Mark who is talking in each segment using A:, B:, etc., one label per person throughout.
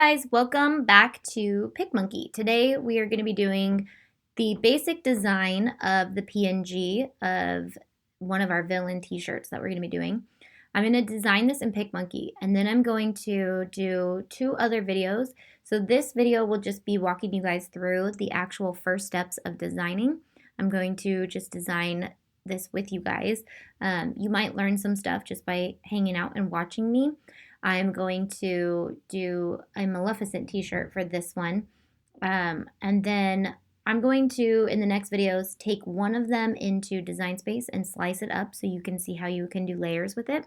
A: Guys, welcome back to PicMonkey. Today we are going to be doing the basic design of the PNG of one of our villain t-shirts that we're going to be doing. I'm going to design this in PicMonkey, and then I'm going to do two other videos. So this video will just be walking you guys through the actual first steps of designing. I'm going to just design this with you guys. You might learn some stuff just by hanging out and watching me. I'm going to do a Maleficent t-shirt for this one. And then I'm going to, in the next videos, take one of them into Design Space and slice it up so you can see how you can do layers with it.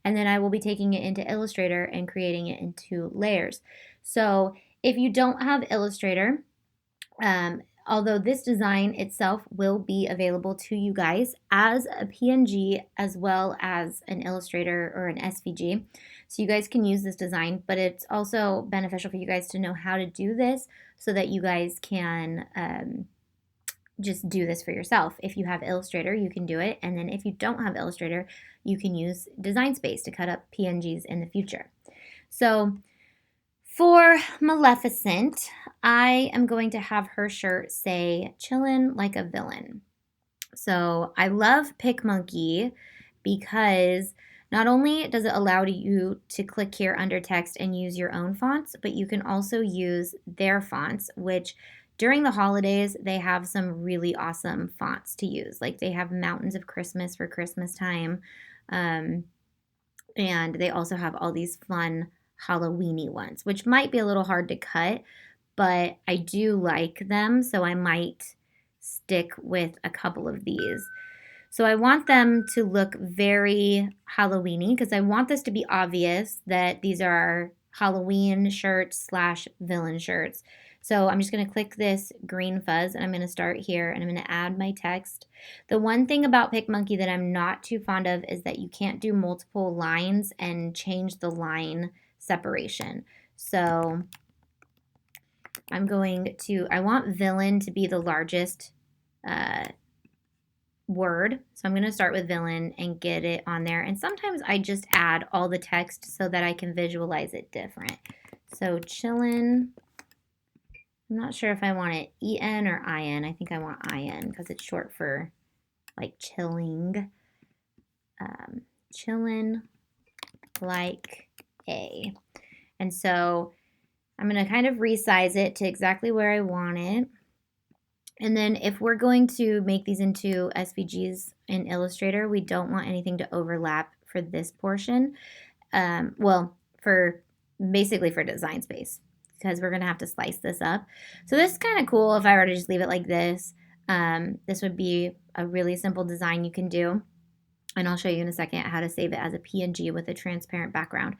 A: And then I will be taking it into Illustrator and creating it into layers. So if you don't have Illustrator, although this design itself will be available to you guys as a PNG as well as an Illustrator or an SVG. So you guys can use this design, but it's also beneficial for you guys to know how to do this so that you guys can just do this for yourself. If you have Illustrator, you can do it. And then if you don't have Illustrator, you can use Design Space to cut up PNGs in the future. So for Maleficent, I am going to have her shirt say, "Chillin' like a villain." So I love PicMonkey because not only does it allow you to click here under text and use your own fonts, but you can also use their fonts, which during the holidays, they have some really awesome fonts to use. Like they have Mountains of Christmas for Christmas time. And they also have all these fun Halloweeny ones, which might be a little hard to cut, but I do like them, so I might stick with a couple of these. So I want them to look very Halloweeny because I want this to be obvious that these are Halloween shirts slash villain shirts. So I'm just going to click this green fuzz and I'm going to start here and I'm going to add my text. The one thing about PicMonkey that I'm not too fond of is that you can't do multiple lines and change the line separation. So I want villain to be the largest word. So I'm going to start with villain and get it on there. And sometimes I just add all the text so that I can visualize it different. So Chillin', I'm not sure if I want it EN or IN. I think I want IN because it's short for like chilling. Chillin' like a. And so I'm going to kind of resize it to exactly where I want it. And then if we're going to make these into SVGs in Illustrator, we don't want anything to overlap for this portion. Basically for Design Space, because we're going to have to slice this up. So this is kind of cool if I were to just leave it like this. This would be a really simple design you can do. And I'll show you in a second how to save it as a PNG with a transparent background.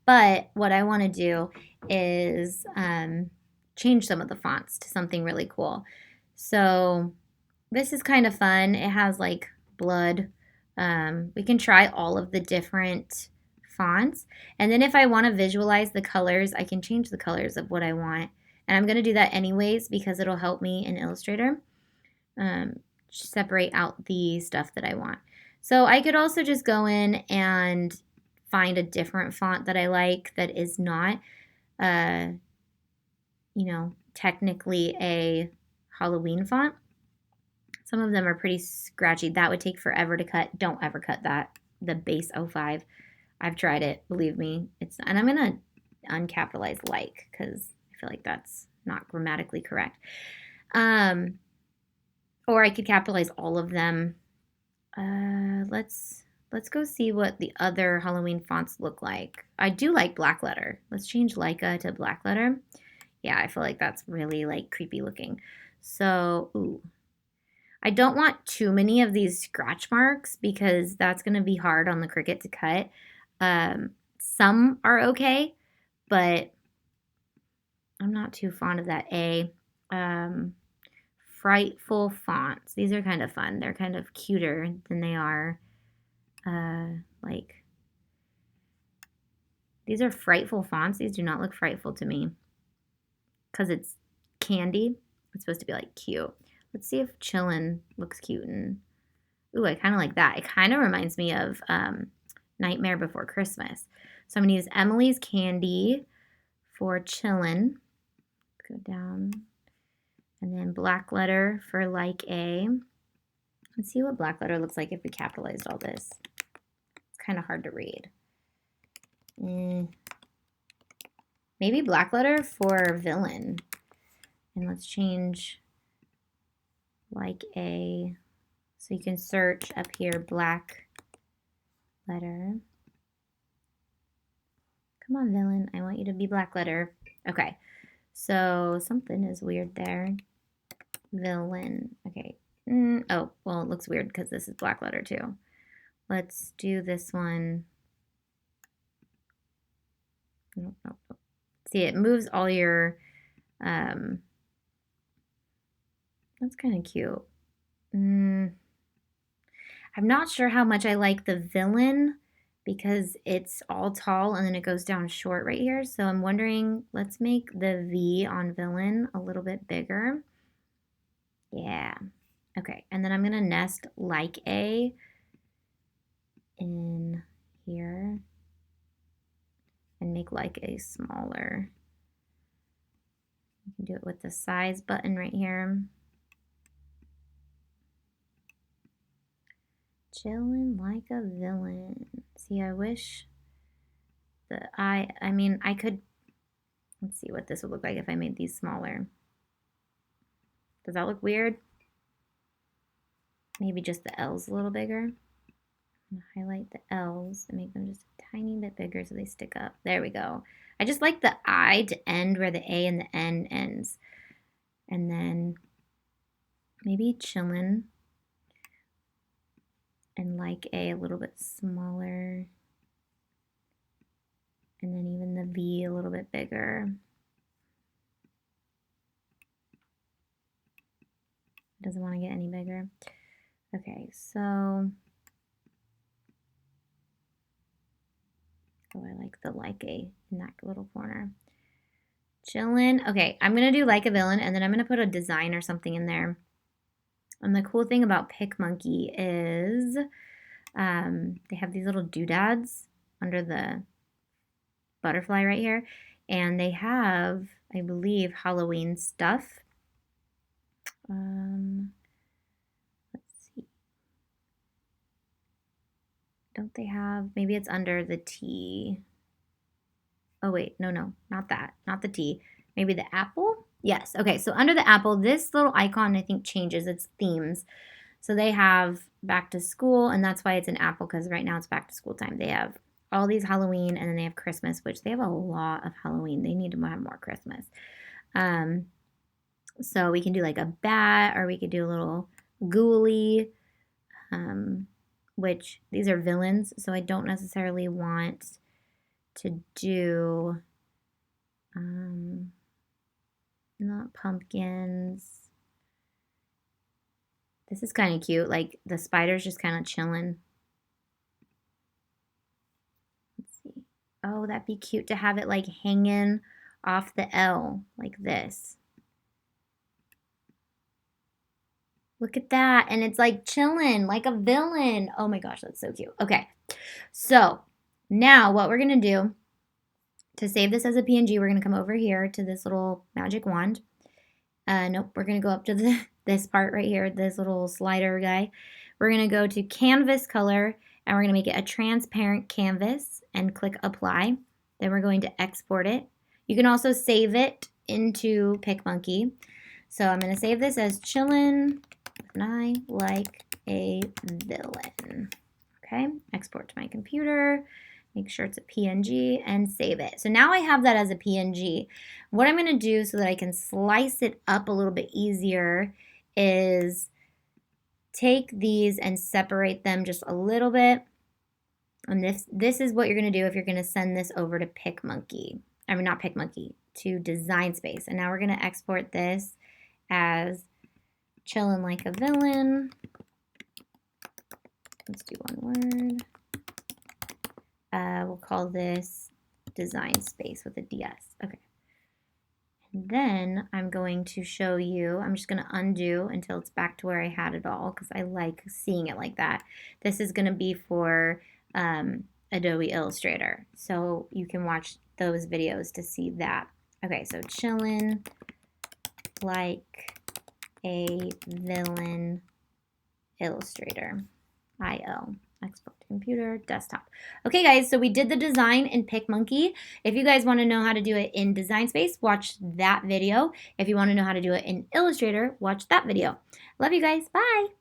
A: But what I want to do is change some of the fonts to something really cool. So this is kind of fun. It has like blood. We can try all of the different fonts. And then if I want to visualize the colors, I can change the colors of what I want. And I'm going to do that anyways because it'll help me in Illustrator separate out the stuff that I want. So I could also just go in and find a different font that I like that is not, technically a Halloween font. Some of them are pretty scratchy. That would take forever to cut. Don't ever cut that. The base 05. I've tried it. Believe me. And I'm going to uncapitalize like because I feel like that's not grammatically correct. Or I could capitalize all of them. Let's go see what the other Halloween fonts look like. I do like black letter. Let's change Leica to black letter. Yeah, I feel like that's really like creepy looking. So, I don't want too many of these scratch marks because that's going to be hard on the Cricut to cut. Some are okay, but I'm not too fond of that A. Frightful fonts. These are kind of fun. They're kind of cuter than they are these are frightful fonts. These do not look frightful to me because it's candy. It's supposed to be like cute. Let's see if Chillin' looks cute. And I kind of like that. It kind of reminds me of Nightmare Before Christmas. So I'm going to use Emily's Candy for Chillin. Go down. And then black letter for like A. Let's see what black letter looks like if we capitalized all this. It's kind of hard to read. Maybe black letter for villain. And let's change like A. So you can search up here, black letter. Come on, villain. I want you to be black letter. Okay. So something is weird there. Villain. Okay. Oh, well, it looks weird because this is black letter too. Let's do this one. Nope, nope, nope. See, it moves all your, that's kind of cute. I'm not sure how much I like the villain because it's all tall and then it goes down short right here. So I'm wondering, let's make the V on villain a little bit bigger. Yeah. Okay, and then I'm gonna nest like A in here and make like A smaller. You can do it with the size button right here. Chillin' like a villain. See, I wish I mean, I could, let's see what this would look like if I made these smaller. Does that look weird? Maybe just the L's a little bigger. I'm gonna highlight the L's and make them just a tiny bit bigger so they stick up. There we go. I just like the I to end where the A and the N ends. And then maybe Chillin' and like A little bit smaller. And then even the V a little bit bigger. Doesn't want to get any bigger. Okay, so, oh, I like the like A in that little corner. Chillin'. Okay, I'm going to do like a villain, and then I'm going to put a design or something in there. And the cool thing about PicMonkey is they have these little doodads under the butterfly right here. And they have, I believe, Halloween stuff. Let's see. Don't they have, maybe it's under the T. Oh wait, no, not that, not the T. Maybe the apple? Yes, okay, so under the apple, this little icon I think changes its themes. So they have back to school, and that's why it's an apple, because right now it's back to school time. They have all these Halloween, and then they have Christmas, which they have a lot of Halloween. They need to have more Christmas. So we can do like a bat, or we could do a little ghoulie, which these are villains, so I don't necessarily want to do not pumpkins. This is kind of cute. Like the spider's just kind of chilling. Let's see. Oh, that'd be cute to have it like hanging off the L like this. Look at that. And it's like chilling like a villain. Oh my gosh, that's so cute. Okay. So now what we're going to do to save this as a PNG, we're going to come over here to this little magic wand. Nope, we're going to go up to this part right here, this little slider guy. We're going to go to canvas color, and we're going to make it a transparent canvas and click apply. Then we're going to export it. You can also save it into PicMonkey. So I'm going to save this as Chillin' and I like a villain. Okay, export to my computer. Make sure it's a PNG and save it. So now I have that as a PNG. What I'm going to do so that I can slice it up a little bit easier is take these and separate them just a little bit. And this is what you're going to do if you're going to send this over to PicMonkey. I mean, not PicMonkey, to Design Space. And now we're going to export this as Chillin' like a villain. Let's do one word. We'll call this Design Space with a DS. Okay. And then I'm going to show you, I'm just going to undo until it's back to where I had it all because I like seeing it like that. This is going to be for Adobe Illustrator. So you can watch those videos to see that. Okay, so chillin' like a villain Illustrator. IO. Export to computer, desktop. Okay, guys, so we did the design in PicMonkey. If you guys want to know how to do it in Design Space, watch that video. If you want to know how to do it in Illustrator, watch that video. Love you guys. Bye.